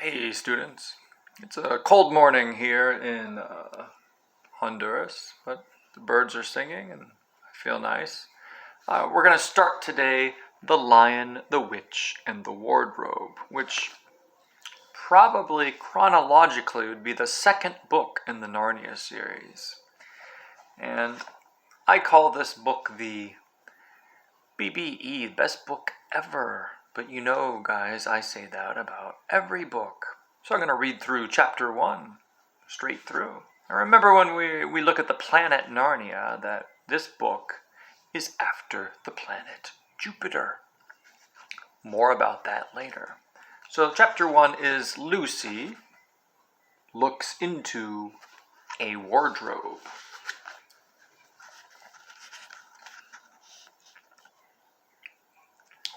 Hey students, it's a cold morning here in Honduras, but the birds are singing and I feel nice. We're going to start today The Lion, the Witch, and the Wardrobe, which probably chronologically would be the second book in the Narnia series. And I call this book the BBE, best book ever. But you know, guys, I say that about every book. So I'm going to read through chapter 1 straight through. And remember when we look at the planet Narnia that this book is after the planet Jupiter. More about that later. So chapter 1 is Lucy looks into a wardrobe.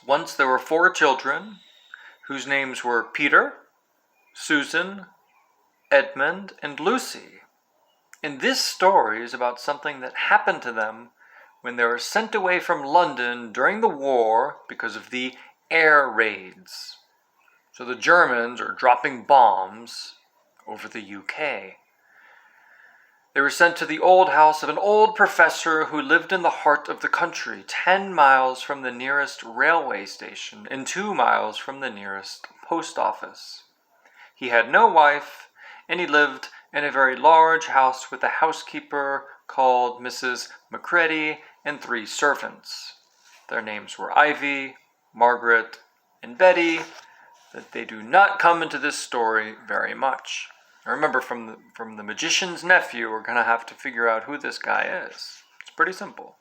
Once there were 4 children whose names were Peter, Susan, Edmund, and Lucy. And this story is about something that happened to them when they were sent away from London during the war because of the air raids. So the Germans are dropping bombs over the UK. They were sent to the old house of an old professor who lived in the heart of the country, 10 miles from the nearest railway station and 2 miles from the nearest post office. He had no wife, and he lived in a very large house with a housekeeper called Mrs. Macready and 3 servants. Their names were Ivy, Margaret, and Betty, but they do not come into this story very much. Remember, from the magician's nephew, we're going to have to figure out who this guy is. It's pretty simple.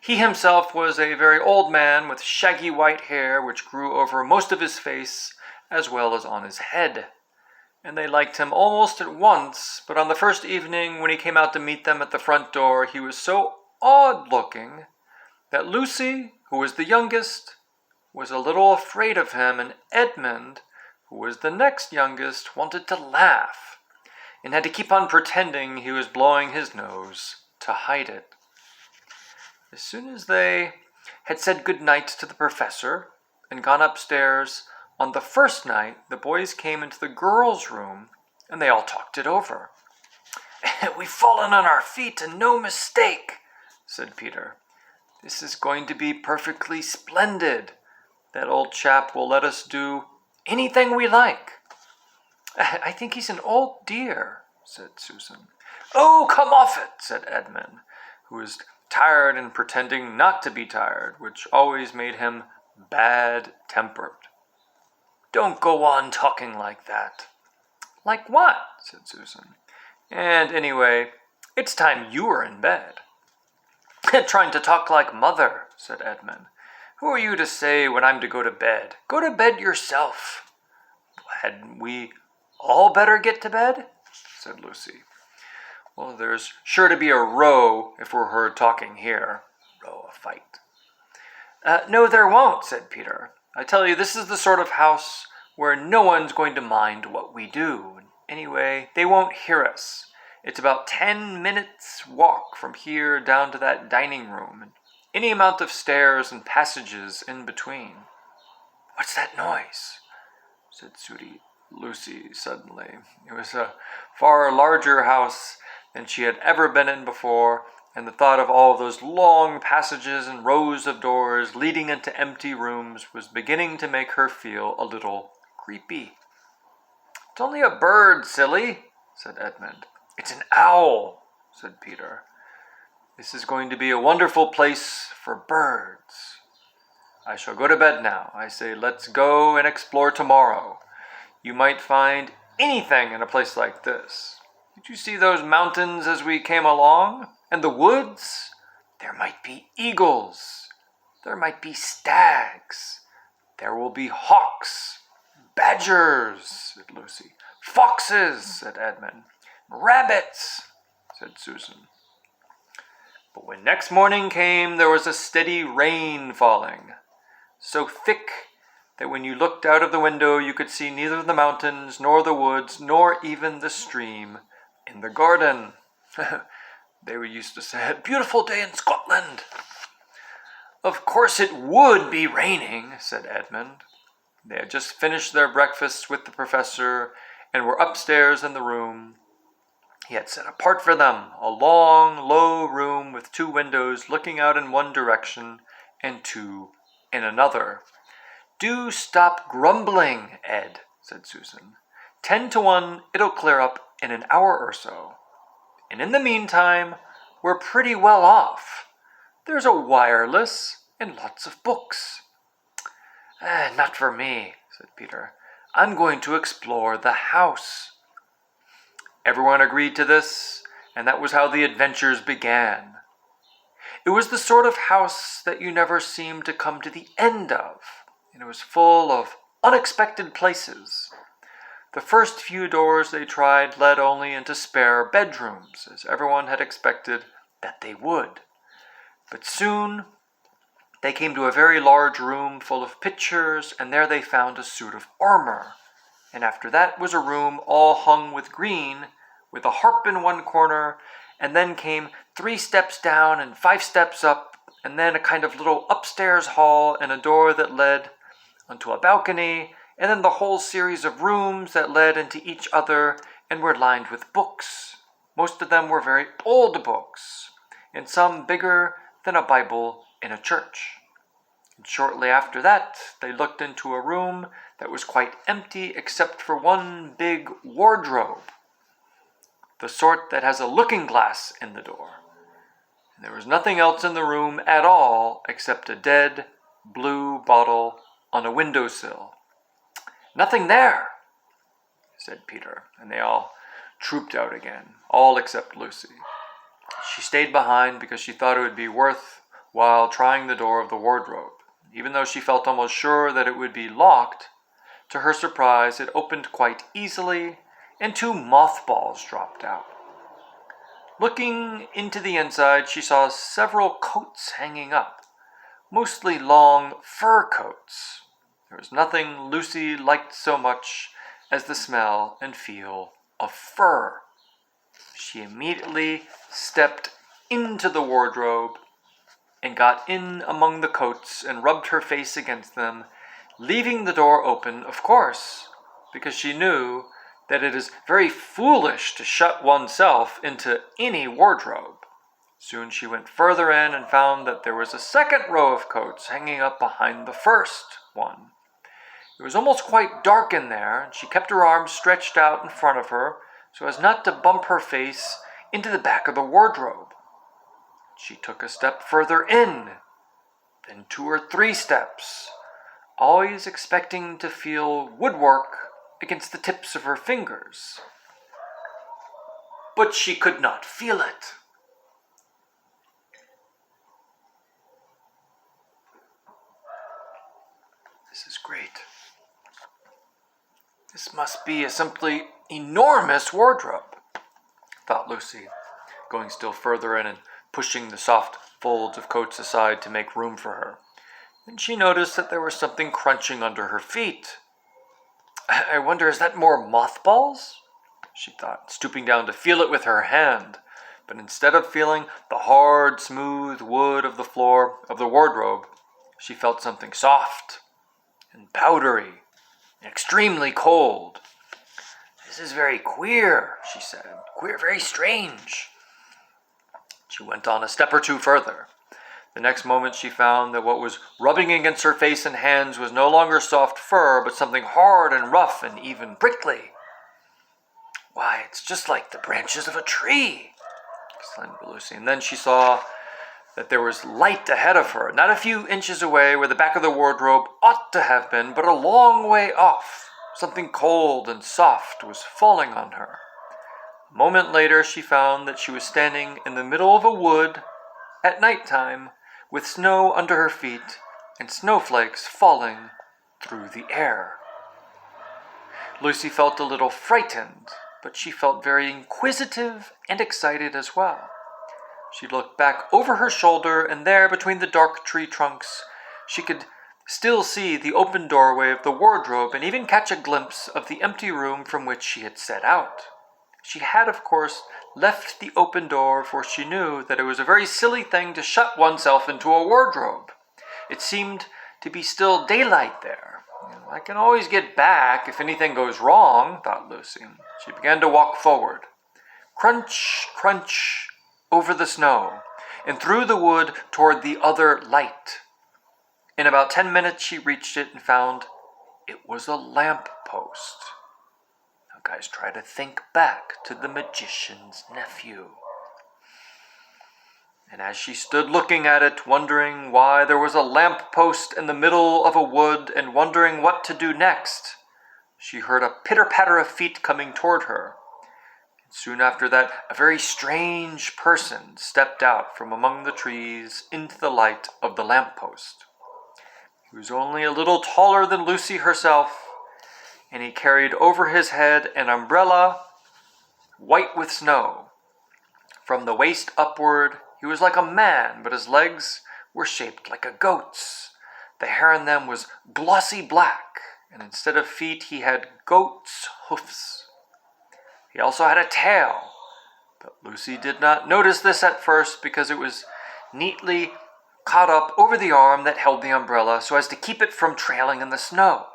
He himself was a very old man with shaggy white hair which grew over most of his face as well as on his head. And they liked him almost at once, but on the first evening when he came out to meet them at the front door, he was so odd-looking that Lucy, who was the youngest, was a little afraid of him, and Edmund, who was the next youngest, wanted to laugh and had to keep on pretending he was blowing his nose to hide it. As soon as they had said good night to the professor and gone upstairs, on the first night the boys came into the girls' room and they all talked it over. "We've fallen on our feet and no mistake," said Peter. "This is going to be perfectly splendid. That old chap will let us do anything we like." "I think he's an old dear," said Susan. "Oh, come off it," said Edmund, who was tired and pretending not to be tired, which always made him bad-tempered. "Don't go on talking like that." "Like what?" said Susan. "And anyway, it's time you were in bed." "Trying to talk like mother," said Edmund. "Who are you to say when I'm to go to bed? Go to bed yourself." "Hadn't we all better get to bed?" said Lucy. "Well, there's sure to be a row if we're heard talking here." Row, a fight. "No, there won't," said Peter. "I tell you, this is the sort of house where no one's going to mind what we do. Anyway, they won't hear us. It's about 10 minutes walk from here down to that dining room, and any amount of stairs and passages in between." "What's that noise?" said Lucy suddenly. It was a far larger house than she had ever been in before, and the thought of all those long passages and rows of doors leading into empty rooms was beginning to make her feel a little creepy. "It's only a bird, silly," said Edmund. "It's an owl," said Peter. "This is going to be a wonderful place for birds. I shall go to bed now. I say let's go and explore tomorrow. You might find anything in a place like this. Did you see those mountains as we came along? And the woods? There might be eagles. There might be stags. There will be hawks. Badgers," said Lucy. "Foxes," said Edmund. "Rabbits," said Susan. But when next morning came, there was a steady rain falling, so thick that when you looked out of the window you could see neither the mountains nor the woods nor even the stream in the garden. They were used to say, "A beautiful day in Scotland." "Of course it would be raining," said Edmund. They had just finished their breakfast with the professor and were upstairs in the room he had set apart for them, a long, low room with 2 windows looking out in one direction and 2 in another. "Do stop grumbling, Ed," said Susan. 10 to 1, it'll clear up in an hour or so. And in the meantime, we're pretty well off. There's a wireless and lots of books." Not for me," said Peter. "I'm going to explore the house." Everyone agreed to this, and that was how the adventures began. It was the sort of house that you never seemed to come to the end of, and it was full of unexpected places. The first few doors they tried led only into spare bedrooms, as everyone had expected that they would. But soon they came to a very large room full of pictures, and there they found a suit of armor. And after that was a room all hung with green, with a harp in one corner, and then came 3 steps down and 5 steps up, and then a kind of little upstairs hall and a door that led onto a balcony, and then the whole series of rooms that led into each other and were lined with books. Most of them were very old books, and some bigger than a Bible in a church. And shortly after that, they looked into a room that was quite empty except for one big wardrobe, the sort that has a looking glass in the door. And there was nothing else in the room at all except a dead blue bottle on a windowsill. "Nothing there," said Peter, and they all trooped out again, all except Lucy. She stayed behind because she thought it would be worthwhile trying the door of the wardrobe. Even though she felt almost sure that it would be locked, to her surprise it opened quite easily, and 2 mothballs dropped out. Looking into the inside, she saw several coats hanging up, mostly long fur coats. There was nothing Lucy liked so much as the smell and feel of fur. She immediately stepped into the wardrobe and got in among the coats and rubbed her face against them, leaving the door open, of course, because she knew that it is very foolish to shut oneself into any wardrobe. Soon she went further in and found that there was a second row of coats hanging up behind the first one. It was almost quite dark in there, and she kept her arms stretched out in front of her so as not to bump her face into the back of the wardrobe. She took a step further in, then 2 or 3 steps, always expecting to feel woodwork against the tips of her fingers. But she could not feel it. This is great. This must be a simply enormous wardrobe, thought Lucy, going still further in and pushing the soft folds of coats aside to make room for her. Then she noticed that there was something crunching under her feet. "I wonder, is that more mothballs?" she thought, stooping down to feel it with her hand. But instead of feeling the hard, smooth wood of the floor of the wardrobe, she felt something soft and powdery and extremely cold. "This is very queer," she said. "Queer, very strange." She went on a step or 2 further. The next moment she found that what was rubbing against her face and hands was no longer soft fur, but something hard and rough and even prickly. "Why, it's just like the branches of a tree," exclaimed Lucy. And then she saw that there was light ahead of her, not a few inches away where the back of the wardrobe ought to have been, but a long way off. Something cold and soft was falling on her. A moment later she found that she was standing in the middle of a wood at night time, with snow under her feet and snowflakes falling through the air. Lucy felt a little frightened, but she felt very inquisitive and excited as well. She looked back over her shoulder, and there, between the dark tree trunks, she could still see the open doorway of the wardrobe and even catch a glimpse of the empty room from which she had set out. She had, of course, left the open door, for she knew that it was a very silly thing to shut oneself into a wardrobe. It seemed to be still daylight there. I can always get back if anything goes wrong, thought Lucy. She began to walk forward. Crunch, crunch, over the snow, and through the wood toward the other light. In about 10 minutes she reached it and found it was a lamp post. Now guys, try to think back to the magician's nephew. And as she stood looking at it, wondering why there was a lamp post in the middle of a wood and wondering what to do next, she heard a pitter-patter of feet coming toward her. And soon after that, a very strange person stepped out from among the trees into the light of the lamp post. He was only a little taller than Lucy herself, and he carried over his head an umbrella, white with snow. From the waist upward, he was like a man, but his legs were shaped like a goat's. The hair on them was glossy black, and instead of feet, he had goat's hoofs. He also had a tail, but Lucy did not notice this at first because it was neatly caught up over the arm that held the umbrella so as to keep it from trailing in the snow.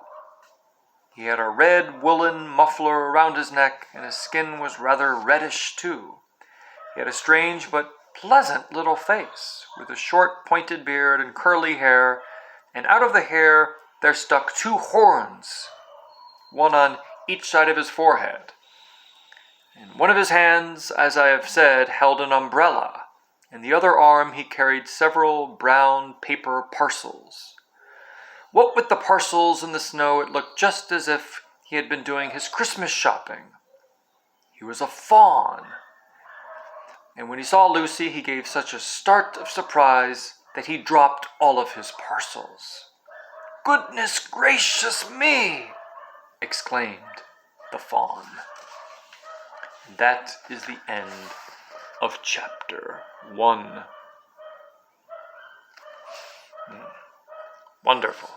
He had a red woolen muffler around his neck, and his skin was rather reddish too. He had a strange but pleasant little face, with a short pointed beard and curly hair, and out of the hair there stuck 2 horns, one on each side of his forehead. In one of his hands, as I have said, held an umbrella. In the other arm he carried several brown paper parcels. What with the parcels and the snow, it looked just as if he had been doing his Christmas shopping. He was a faun. And when he saw Lucy, he gave such a start of surprise that he dropped all of his parcels. "Goodness gracious me!" exclaimed the faun. And that is the end of chapter 1. Wonderful.